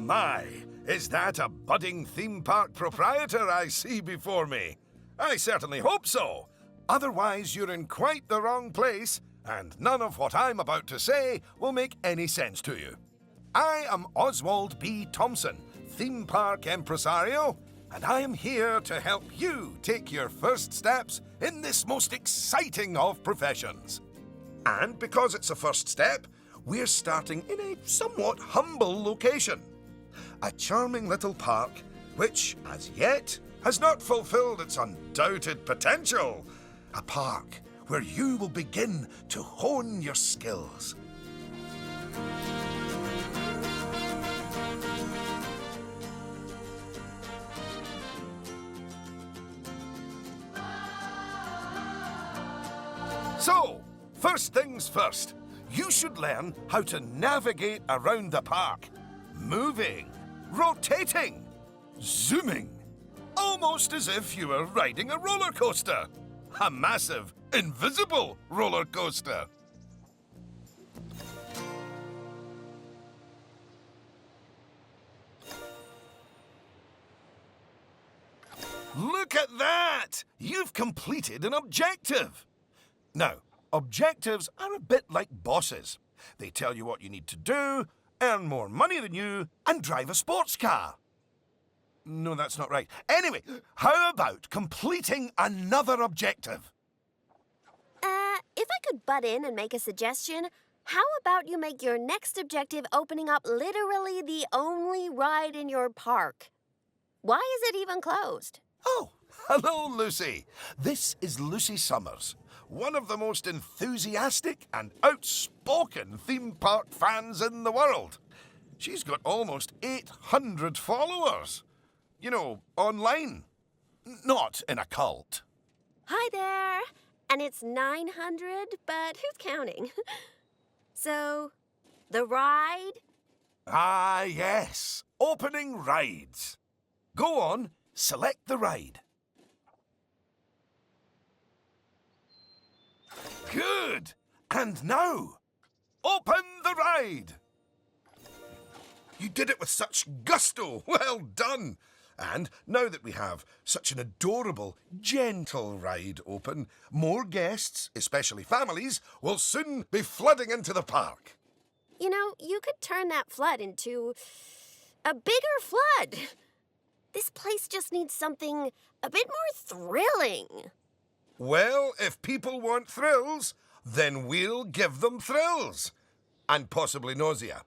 my! Is that a budding theme park proprietor I see before me? I certainly hope so. Otherwise, you're in quite the wrong place, and none of what I'm about to say will make any sense to you. I am Oswald B. Thompson, theme park impresario, and I am here to help you take your first steps in this most exciting of professions. And because it's a first step, we're starting in a somewhat humble location. A charming little park which, as yet, has not fulfilled its undoubted potential. A park where you will begin to hone your skills. So, first things first, you should learn how to navigate around the park. Moving, rotating, zooming. Almost as if you were riding a roller coaster. A massive, invisible roller coaster. Look at that! You've completed an objective. Now, objectives are a bit like bosses. They tell you what you need to do, earn more money than you, and drive a sports car. No, that's not right. Anyway, how about completing another objective? If I could butt in and make a suggestion, how about you make your next objective opening up literally the only ride in your park? Why is it even closed? Oh, hello, Lucy. This is Lucy Summers, one of the most enthusiastic and outspoken theme park fans in the world. She's got almost 800 followers. You know, online. Not in a cult. Hi there. And it's 900, but who's counting? So, the ride? Ah, yes. Opening rides. Go on, select the ride. Good. And now, open the ride. You did it with such gusto. Well done. And now that we have such an adorable, gentle ride open, more guests, especially families, will soon be flooding into the park. You know, you could turn that flood into a bigger flood. This place just needs something a bit more thrilling. Well, if people want thrills, then we'll give them thrills. And possibly nausea.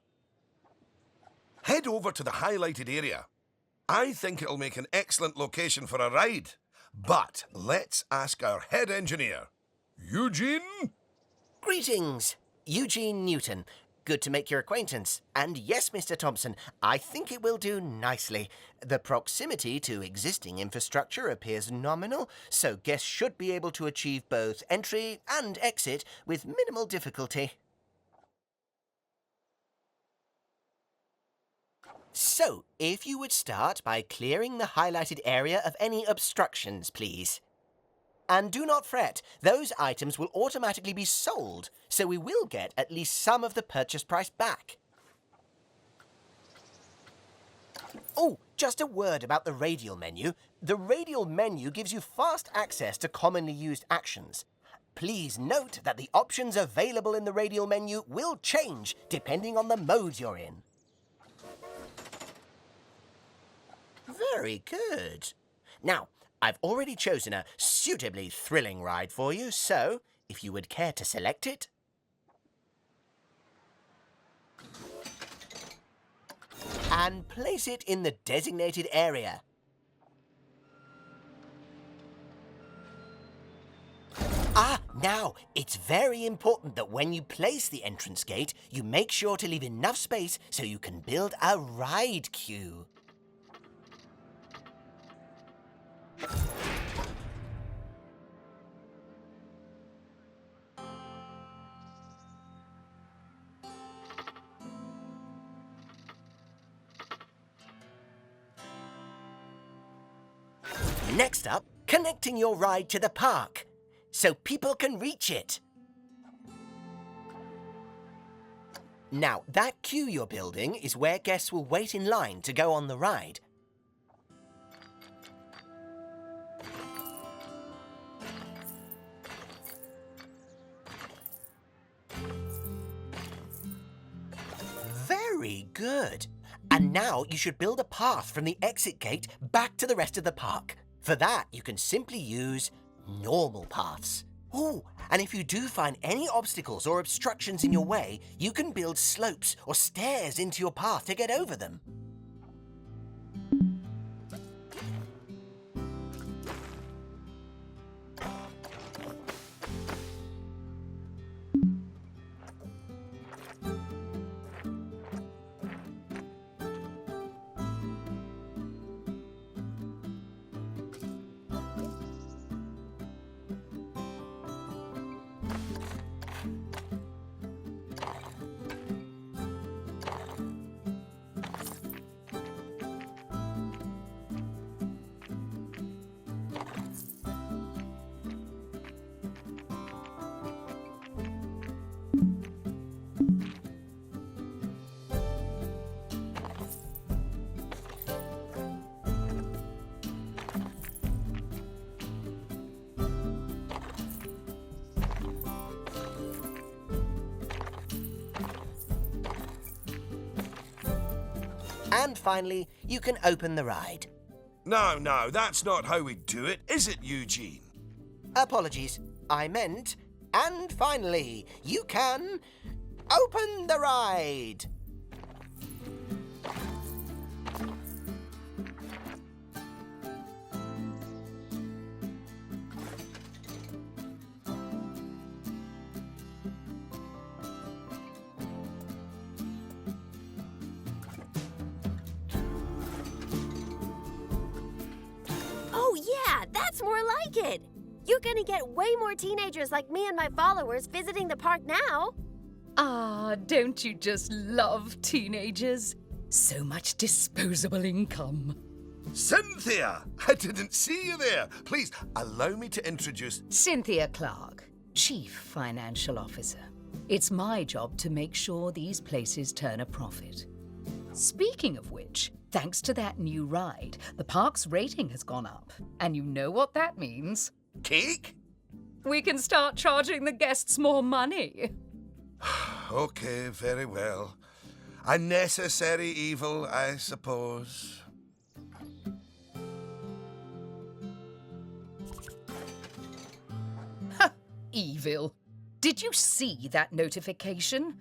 Head over to the highlighted area. I think it'll make an excellent location for a ride. But let's ask our head engineer. Eugene? Greetings, Eugene Newton. Good to make your acquaintance. And yes, Mr. Thompson, I think it will do nicely. The proximity to existing infrastructure appears nominal, so guests should be able to achieve both entry and exit with minimal difficulty. So, if you would start by clearing the highlighted area of any obstructions, please. And do not fret, those items will automatically be sold, so we will get at least some of the purchase price back. Oh, just a word about the radial menu. The radial menu gives you fast access to commonly used actions. Please note that the options available in the radial menu will change depending on the mode you're in. Very good. Now, I've already chosen a suitably thrilling ride for you, so if you would care to select it. And place it in the designated area. Now, it's very important that when you place the entrance gate, you make sure to leave enough space so you can build a ride queue. Next up, connecting your ride to the park, so people can reach it. Now, that queue you're building is where guests will wait in line to go on the ride. Very good. And now you should build a path from the exit gate back to the rest of the park. For that, you can simply use normal paths. Oh, and if you do find any obstacles or obstructions in your way, you can build slopes or stairs into your path to get over them. And finally, you can open the ride. No, that's not how we do it, is it, Eugene? Apologies, I meant, and finally, you can open the ride. Oh, yeah, that's more like it. You're gonna get way more teenagers like me and my followers visiting the park now. Ah, don't you just love teenagers? So much disposable income. Cynthia! I didn't see you there. Please, allow me to introduce... Cynthia Clark, Chief Financial Officer. It's my job to make sure these places turn a profit. Speaking of which, thanks to that new ride, the park's rating has gone up. And you know what that means? Cake? We can start charging the guests more money. Okay, very well. A necessary evil, I suppose. Evil. Did you see that notification?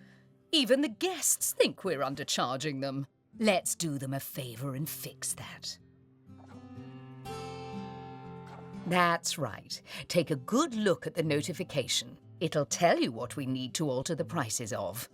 Even the guests think we're undercharging them. Let's do them a favor and fix that. That's right. Take a good look at the notification. It'll tell you what we need to alter the prices of.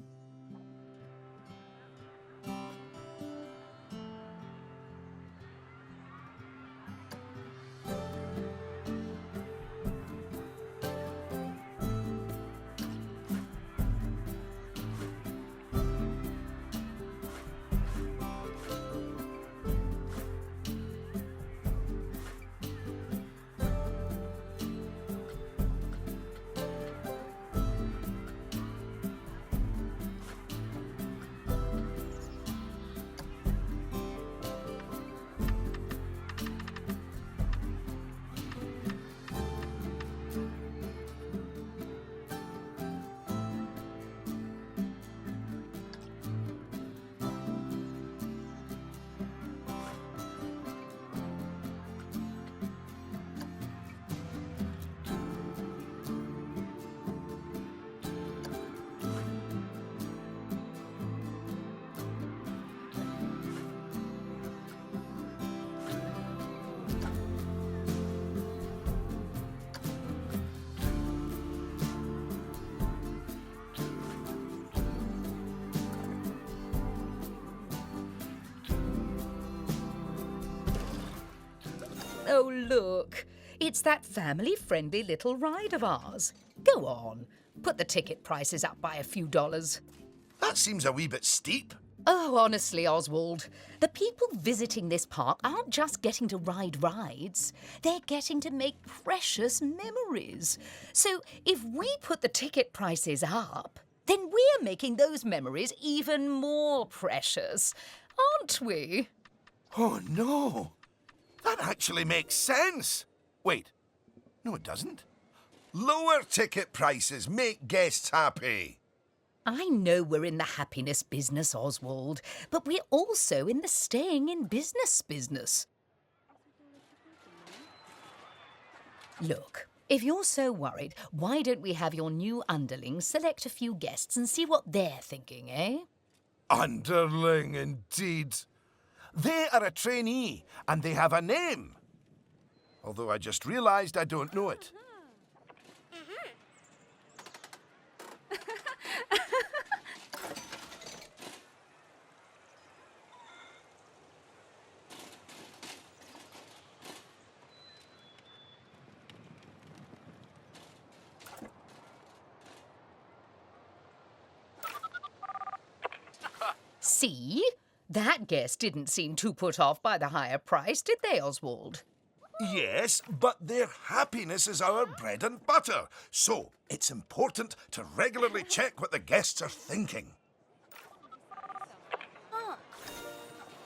Oh, look. It's that family-friendly little ride of ours. Go on. Put the ticket prices up by a few dollars. That seems a wee bit steep. Oh, honestly, Oswald, the people visiting this park aren't just getting to ride rides. They're getting to make precious memories. So if we put the ticket prices up, then we're making those memories even more precious, aren't we? Oh, no. That actually makes sense. Wait. No, it doesn't. Lower ticket prices make guests happy. I know we're in the happiness business, Oswald, but we're also in the staying in business. Look, if you're so worried, why don't we have your new underlings select a few guests and see what they're thinking, eh? Underling, indeed. They are a trainee, and they have a name. Although I just realised I don't know it. See? That guest didn't seem too put off by the higher price, did they, Oswald? Yes, but their happiness is our bread and butter. So it's important to regularly check what the guests are thinking.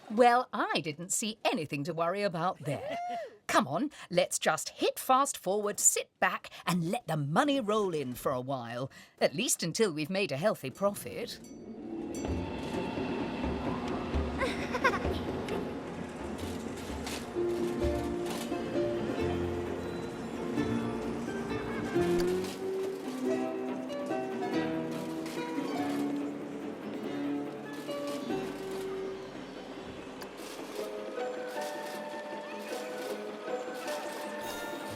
Well, I didn't see anything to worry about there. Come on, let's just hit fast forward, sit back, and let the money roll in for a while. At least until we've made a healthy profit.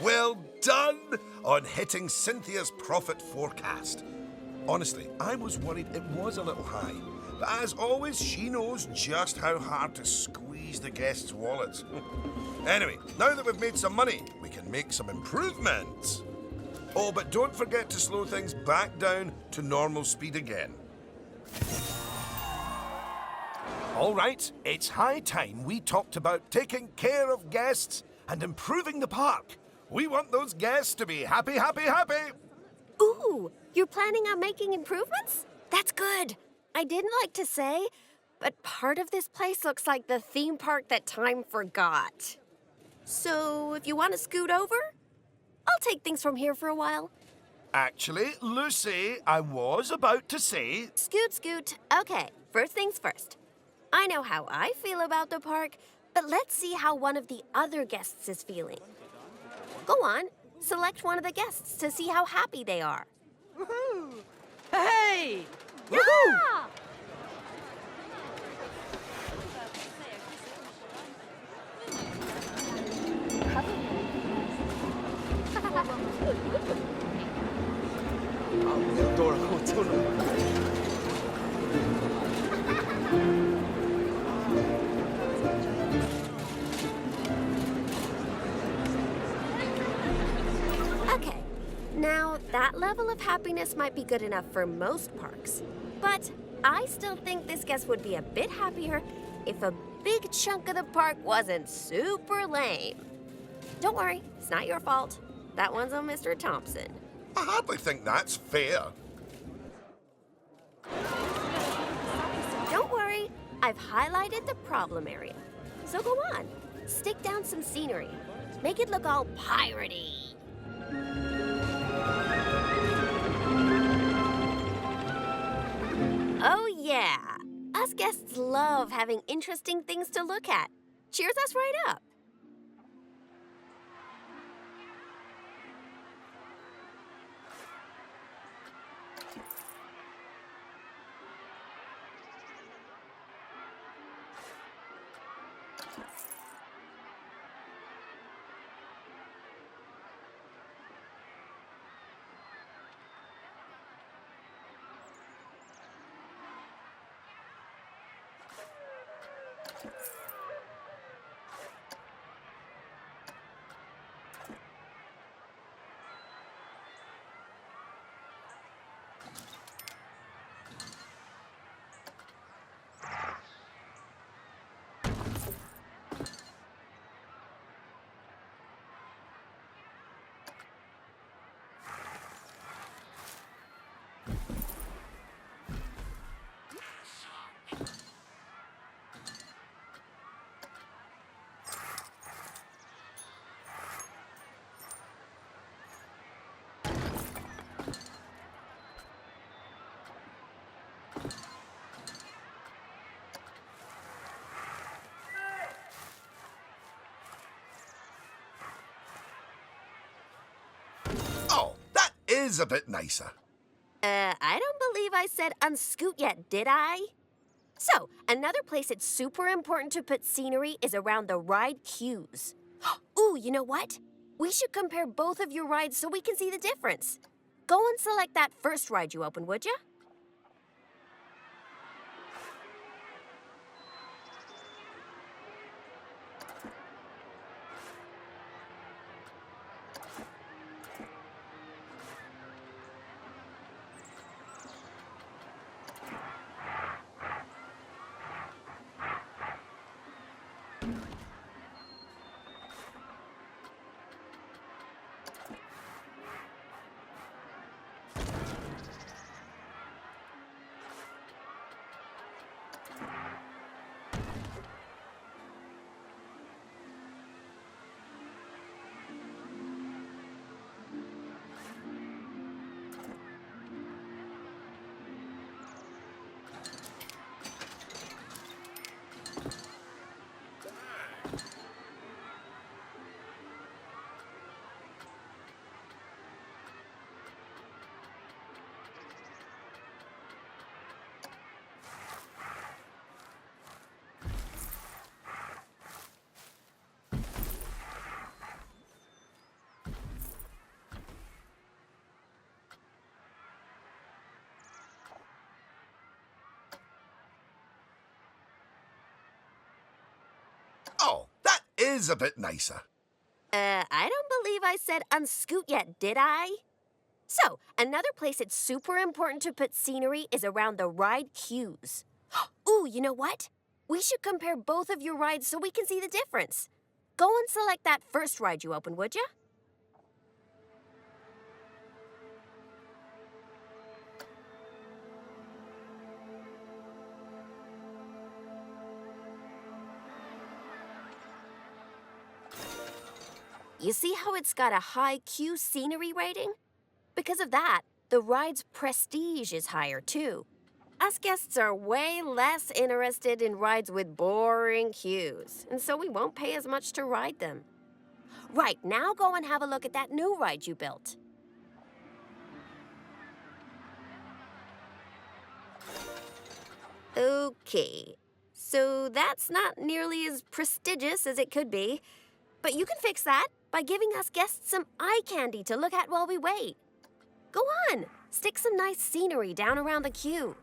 Well done on hitting Cynthia's profit forecast. Honestly, I was worried it was a little high. But as always, she knows just how hard to squeeze the guests' wallets. Anyway, now that we've made some money, we can make some improvements. Oh, but don't forget to slow things back down to normal speed again. All right, it's high time we talked about taking care of guests and improving the park. We want those guests to be happy, happy, happy. Ooh, you're planning on making improvements? That's good. I didn't like to say, but part of this place looks like the theme park that time forgot. So if you want to scoot over, I'll take things from here for a while. Actually, Lucy, I was about to say... Scoot. Okay, first things first. I know how I feel about the park, but let's see how one of the other guests is feeling. Go on, select one of the guests to see how happy they are. Woohoo! Hey! Yeah! Okay, now that level of happiness might be good enough for most parks, but I still think this guest would be a bit happier if a big chunk of the park wasn't super lame. Don't worry, it's not your fault. That one's on Mr. Thompson. I hardly think that's fair. Don't worry, I've highlighted the problem area. So go on, stick down some scenery. Make it look all piratey. Oh yeah, us guests love having interesting things to look at. Cheers us right up. is a bit nicer. I don't believe I said unscoot yet, did I? So, another place it's super important to put scenery is around the ride queues. Ooh, you know what? We should compare both of your rides so we can see the difference. Go and select that first ride you opened, would you? Oh, that is a bit nicer. I don't believe I said unscoot yet, did I? So, another place it's super important to put scenery is around the ride queues. Ooh, you know what? We should compare both of your rides so we can see the difference. Go and select that first ride you opened, would you? You see how it's got a high queue scenery rating? Because of that, the ride's prestige is higher too. Us guests are way less interested in rides with boring queues, and so we won't pay as much to ride them. Right, now go and have a look at that new ride you built. Okay, so that's not nearly as prestigious as it could be, but you can fix that by giving us guests some eye candy to look at while we wait. Go on, stick some nice scenery down around the queue.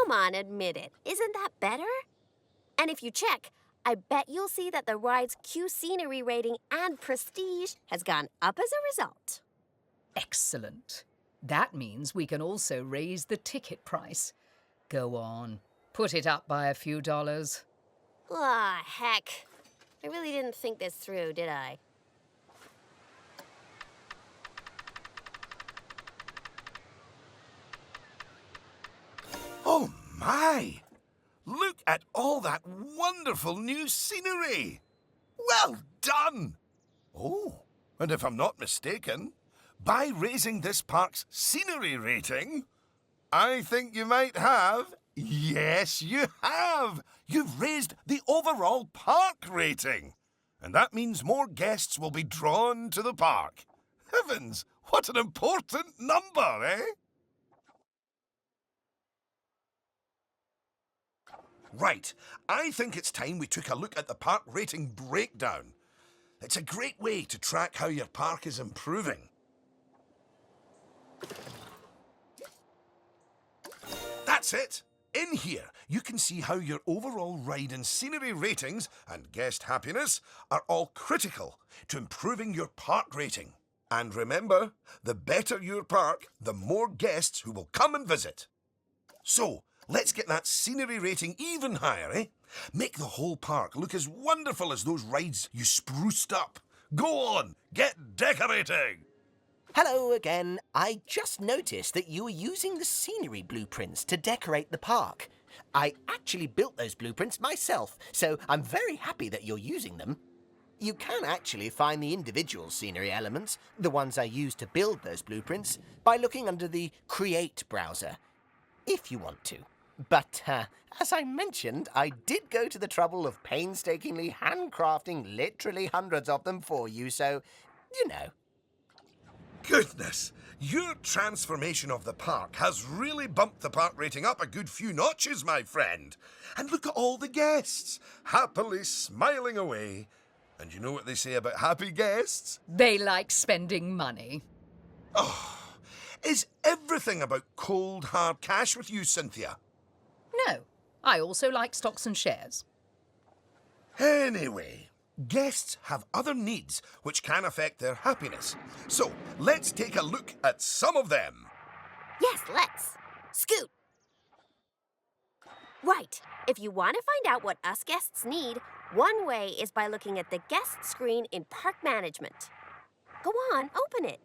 Come on, admit it. Isn't that better? And if you check, I bet you'll see that the ride's Q scenery rating and prestige has gone up as a result. Excellent. That means we can also raise the ticket price. Go on, put it up by a few dollars. Ah, heck. I really didn't think this through, did I? Oh, my! Look at all that wonderful new scenery! Well done! Oh, and if I'm not mistaken, by raising this park's scenery rating, I think you might have... Yes, you have! You've raised the overall park rating. And that means more guests will be drawn to the park. Heavens, what an important number, eh? Right, I think it's time we took a look at the park rating breakdown. It's a great way to track how your park is improving. That's it. In here, you can see how your overall ride and scenery ratings and guest happiness are all critical to improving your park rating. And remember, the better your park, the more guests who will come and visit. So, let's get that scenery rating even higher, eh? Make the whole park look as wonderful as those rides you spruced up. Go on, get decorating! Hello again. I just noticed that you were using the scenery blueprints to decorate the park. I actually built those blueprints myself, so I'm very happy that you're using them. You can actually find the individual scenery elements, the ones I used to build those blueprints, by looking under the Create browser, if you want to. But, as I mentioned, I did go to the trouble of painstakingly handcrafting literally hundreds of them for you, so, you know. Goodness, your transformation of the park has really bumped the park rating up a good few notches, my friend. And look at all the guests, happily smiling away. And you know what they say about happy guests? They like spending money. Oh, is everything about cold, hard cash with you, Cynthia? No, I also like stocks and shares. Anyway, guests have other needs which can affect their happiness. So, let's take a look at some of them. Yes, let's. Scoot. Right. If you want to find out what us guests need, one way is by looking at the guest screen in Park Management. Go on, open it.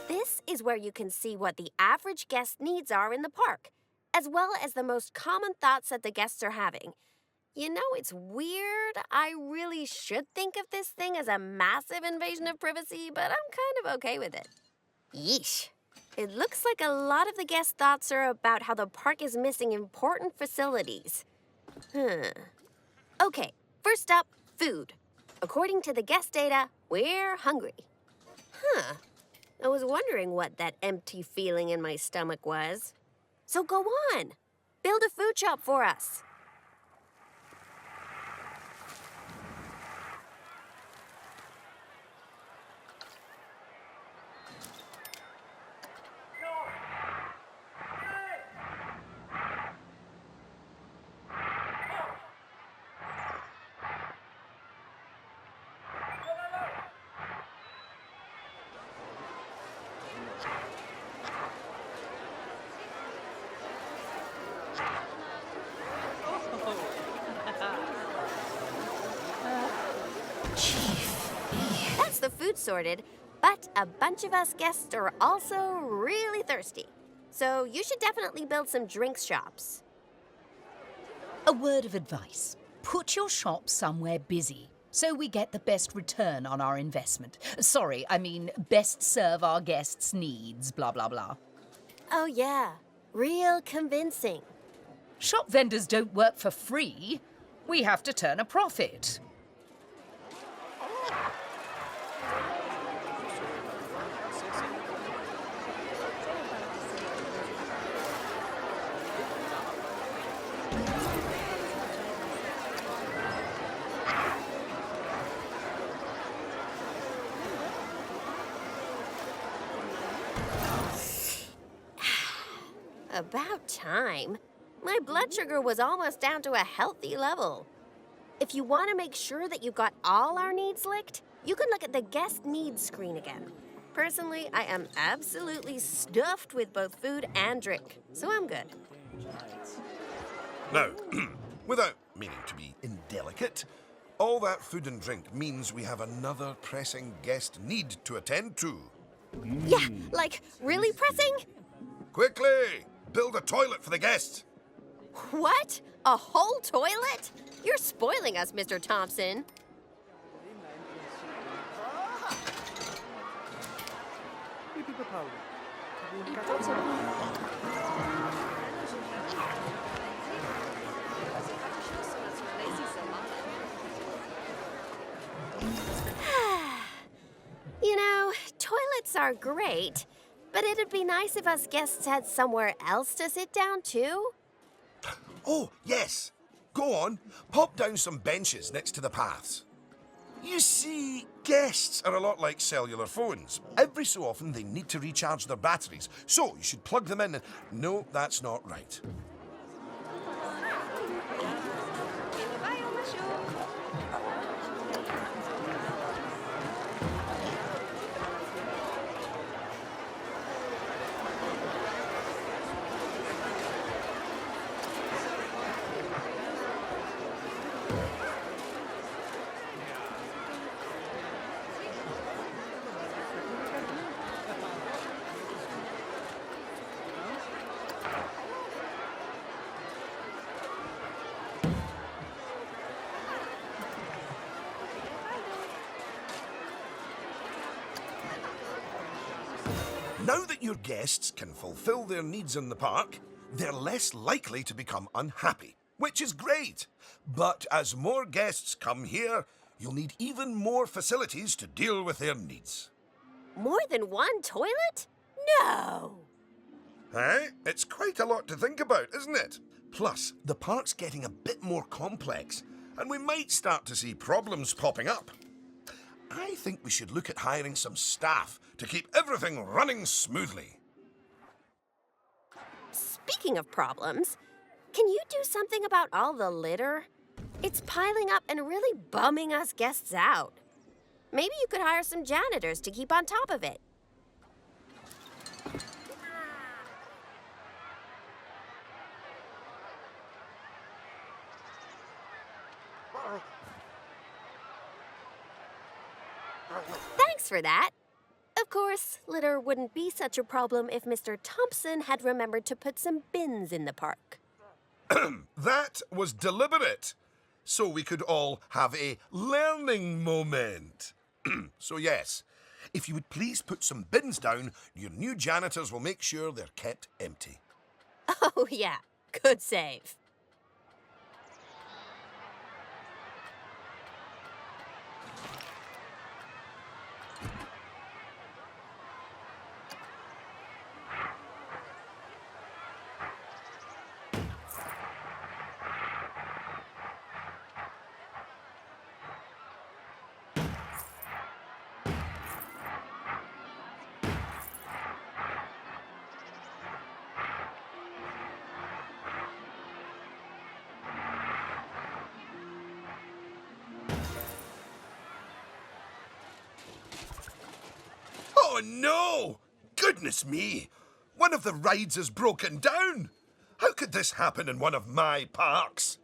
This is where you can see what the average guest needs are in the park, as well as the most common thoughts that the guests are having. You know, it's weird. I really should think of this thing as a massive invasion of privacy, but I'm kind of okay with it. Yeesh. It looks like a lot of the guest thoughts are about how the park is missing important facilities. Okay, first up, food. According to the guest data, we're hungry. Huh. I was wondering what that empty feeling in my stomach was. So go on. Build a food shop for us. That's the food sorted, but a bunch of us guests are also really thirsty. So you should definitely build some drinks shops. A word of advice. Put your shop somewhere busy so we get the best return on our investment. Sorry, I mean best serve our guests' needs, blah, blah, blah. Oh yeah, real convincing. Shop vendors don't work for free. We have to turn a profit. About time. My blood sugar was almost down to a healthy level. If you want to make sure that you got all our needs licked, you can look at the guest needs screen again. Personally, I am absolutely stuffed with both food and drink, so I'm good. Now, without meaning to be indelicate, all that food and drink means we have another pressing guest need to attend to. Yeah, like really pressing? Quickly! Build a toilet for the guests. What? A whole toilet? You're spoiling us, Mr. Thompson. You know, toilets are great, but it'd be nice if us guests had somewhere else to sit down, too. Oh, yes. Go on. Pop down some benches next to the paths. You see, guests are a lot like cellular phones. Every so often they need to recharge their batteries, so you should plug them in and... No, that's not right. Now that your guests can fulfill their needs in the park, they're less likely to become unhappy, which is great. But as more guests come here, you'll need even more facilities to deal with their needs. More than one toilet? No! Eh? It's quite a lot to think about, isn't it? Plus, the park's getting a bit more complex, and we might start to see problems popping up. I think we should look at hiring some staff to keep everything running smoothly. Speaking of problems, can you do something about all the litter? It's piling up and really bumming us guests out. Maybe you could hire some janitors to keep on top of it. Thanks for that. Of course, litter wouldn't be such a problem if Mr. Thompson had remembered to put some bins in the park. That was deliberate, so we could all have a learning moment. So yes, if you would please put some bins down, your new janitors will make sure they're kept empty. Oh, yeah. Good save. Oh, no! Goodness me! One of the rides is broken down! How could this happen in one of my parks?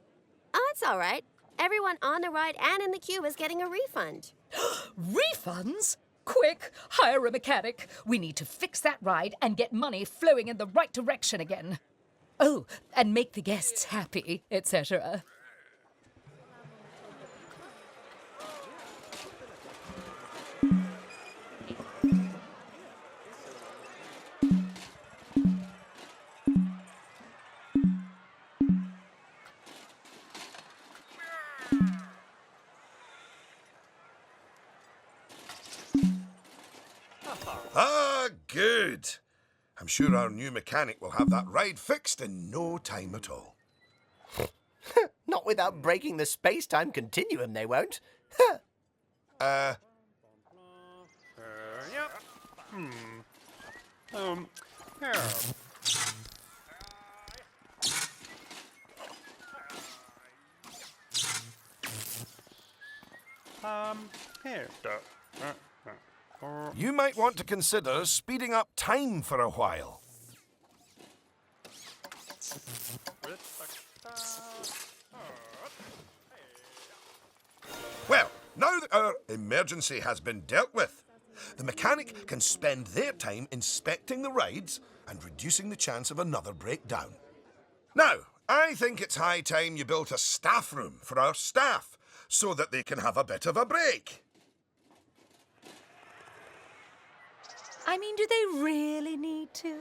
Oh, it's all right. Everyone on the ride and in the queue is getting a refund. Refunds? Quick, hire a mechanic. We need to fix that ride and get money flowing in the right direction again. Oh, and make the guests happy, etc. Ah, good. I'm sure our new mechanic will have that ride fixed in no time at all. Not without breaking the space-time continuum, they won't. Yep. Here. Here. You might want to consider speeding up time for a while. Well, now that our emergency has been dealt with, the mechanic can spend their time inspecting the rides and reducing the chance of another breakdown. Now, I think it's high time you built a staff room for our staff so that they can have a bit of a break. I mean, do they really need to?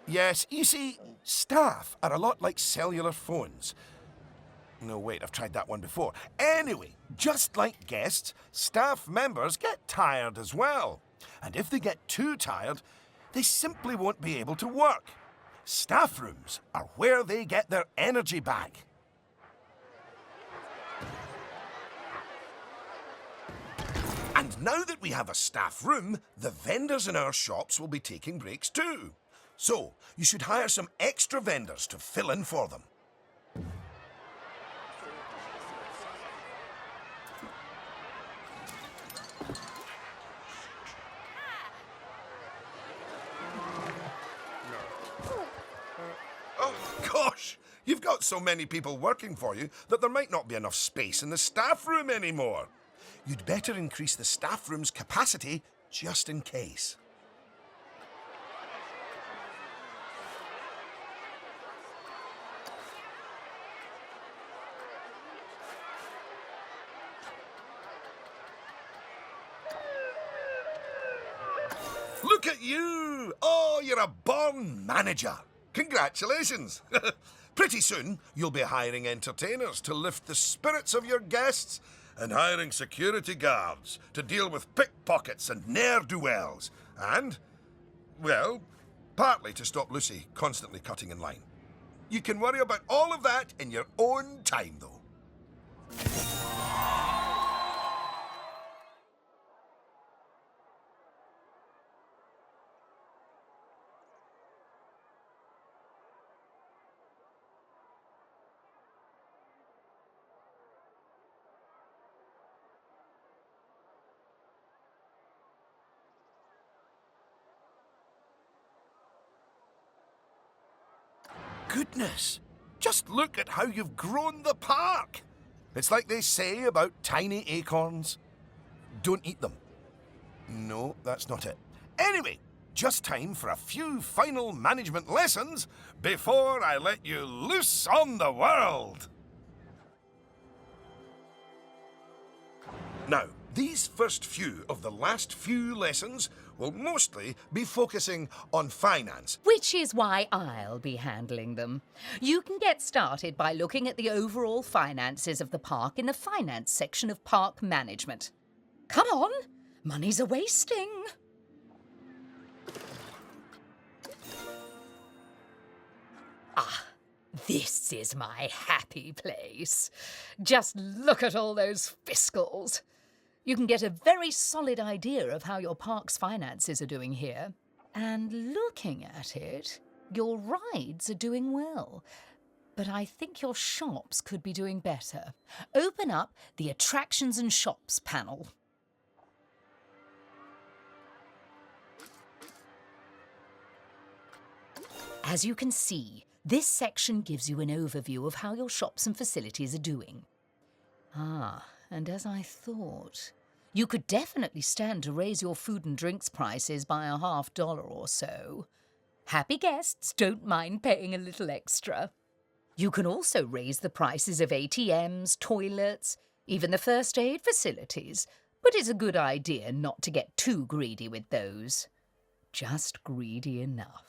Yes, you see, staff are a lot like cellular phones. No, wait, I've tried that one before. Anyway, just like guests, staff members get tired as well. And if they get too tired, they simply won't be able to work. Staff rooms are where they get their energy back. And now that we have a staff room, the vendors in our shops will be taking breaks too. So, you should hire some extra vendors to fill in for them. Oh, gosh! You've got so many people working for you that there might not be enough space in the staff room anymore. You'd better increase the staff room's capacity just in case. Look at you! Oh, you're a born manager. Congratulations. Pretty soon, you'll be hiring entertainers to lift the spirits of your guests and hiring security guards to deal with pickpockets and ne'er-do-wells. And, well, partly to stop Lucy constantly cutting in line. You can worry about all of that in your own time, though. Goodness, just look at how you've grown the park. It's like they say about tiny acorns. Don't eat them. No, that's not it. Anyway, just time for a few final management lessons before I let you loose on the world. Now, these first few of the last few lessons will mostly be focusing on finance. Which is why I'll be handling them. You can get started by looking at the overall finances of the park in the finance section of park management. Come on, money's a-wasting. Ah, this is my happy place. Just look at all those fiscals. You can get a very solid idea of how your park's finances are doing here. And looking at it, your rides are doing well. But I think your shops could be doing better. Open up the Attractions and Shops panel. As you can see, this section gives you an overview of how your shops and facilities are doing. Ah, and as I thought, you could definitely stand to raise your food and drinks prices by $50 or so. Happy guests don't mind paying a little extra. You can also raise the prices of ATMs, toilets, even the first aid facilities, but it's a good idea not to get too greedy with those. Just greedy enough.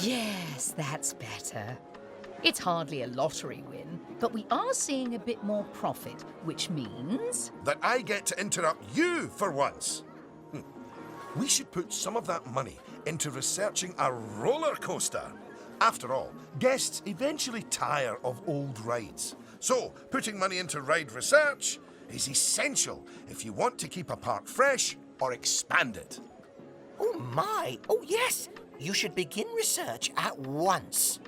Yes, that's better. It's hardly a lottery win, but we are seeing a bit more profit, which means... That I get to interrupt you for once. We should put some of that money into researching a roller coaster. After all, guests eventually tire of old rides. So, putting money into ride research is essential if you want to keep a park fresh or expand it. Oh my! Oh yes! You should begin research at once.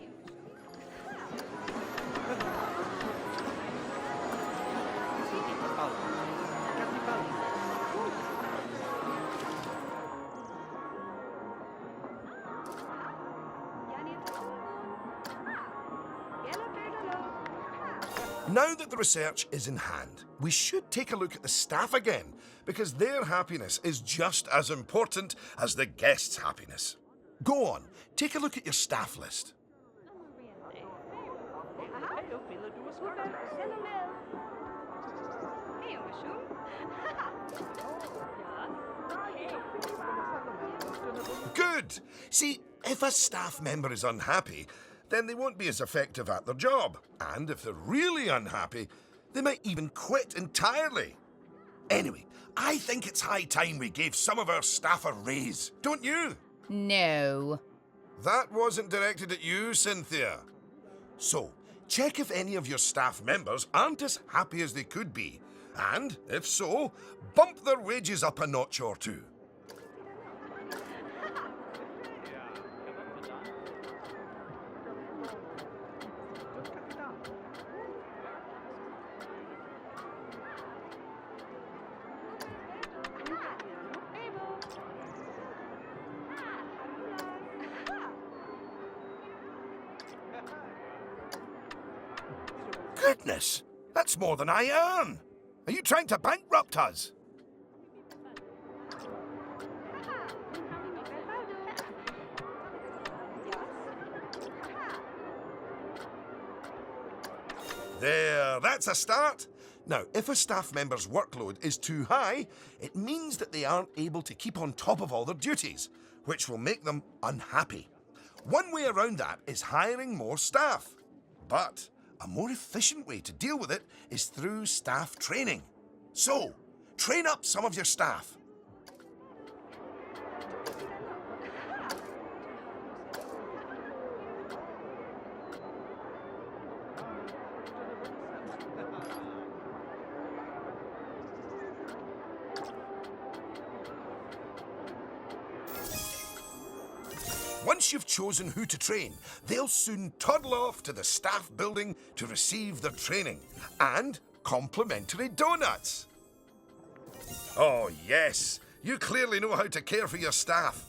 Now that the research is in hand, we should take a look at the staff again, because their happiness is just as important as the guests' happiness. Go on, take a look at your staff list. Good! See, if a staff member is unhappy, then they won't be as effective at their job. And if they're really unhappy, they might even quit entirely. Anyway, I think it's high time we gave some of our staff a raise, don't you? No. That wasn't directed at you, Cynthia. So, check if any of your staff members aren't as happy as they could be. And, if so, bump their wages up a notch or two. Goodness, that's more than I earn. Are you trying to bankrupt us? There, that's a start. Now, if a staff member's workload is too high, it means that they aren't able to keep on top of all their duties, which will make them unhappy. One way around that is hiring more staff. But a more efficient way to deal with it is through staff training. So, train up some of your staff. once you've chosen who to train, they'll soon toddle off to the staff building to receive their training and complimentary donuts. Oh, yes, you clearly know how to care for your staff.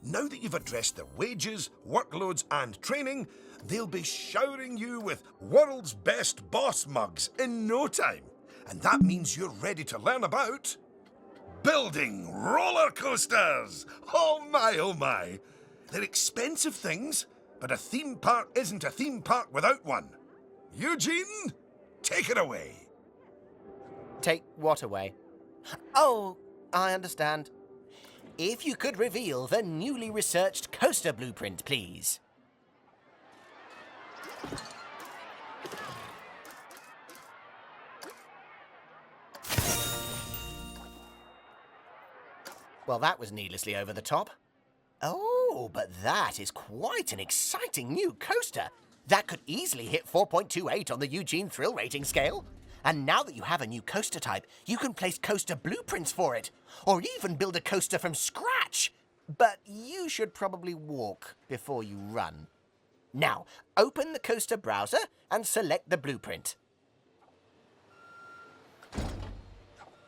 Now that you've addressed their wages, workloads, and training, they'll be showering you with world's best boss mugs in no time. And that means you're ready to learn about building roller coasters. Oh my, oh my. They're expensive things, but a theme park isn't a theme park without one. Eugene, take it away. Take what away? Oh, I understand. If you could reveal the newly researched coaster blueprint, please. Well, that was needlessly over the top. Oh, but that is quite an exciting new coaster. That could easily hit 4.28 on the Eugene Thrill Rating scale. And now that you have a new coaster type, you can place coaster blueprints for it, or even build a coaster from scratch. But you should probably walk before you run. Now, open the coaster browser and select the blueprint.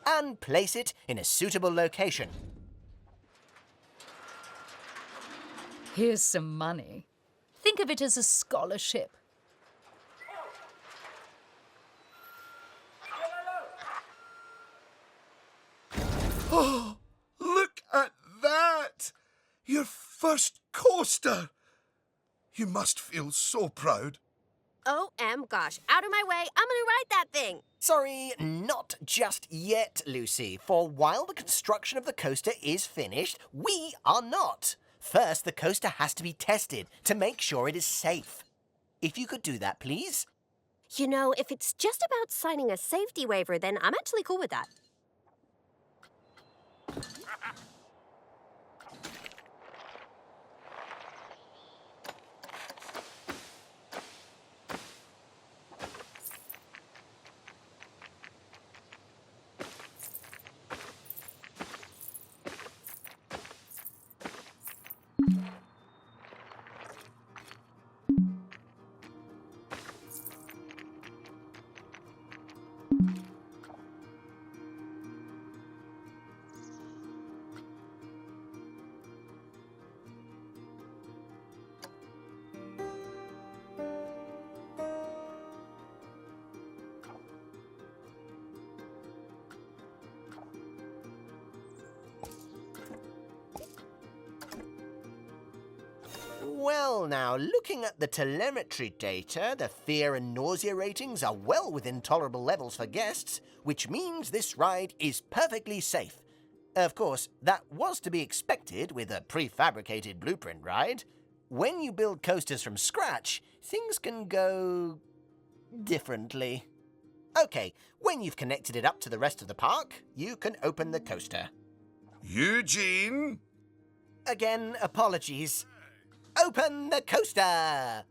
And place it in a suitable location. Here's some money. Think of it as a scholarship. Oh, look at that! Your first coaster! You must feel so proud. OM gosh, out of my way, I'm gonna ride that thing. Sorry, not just yet, Lucy. For while the construction of the coaster is finished, we are not. First, the coaster has to be tested to make sure it is safe. If you could do that, please. You know, if it's just about signing a safety waiver, then I'm actually cool with that. Well now, looking at the telemetry data, the fear and nausea ratings are well within tolerable levels for guests, which means this ride is perfectly safe. Of course, that was to be expected with a prefabricated blueprint ride. When you build coasters from scratch, things can go differently. Okay, when you've connected it up to the rest of the park, you can open the coaster. Eugene? Again, apologies. Open the coaster!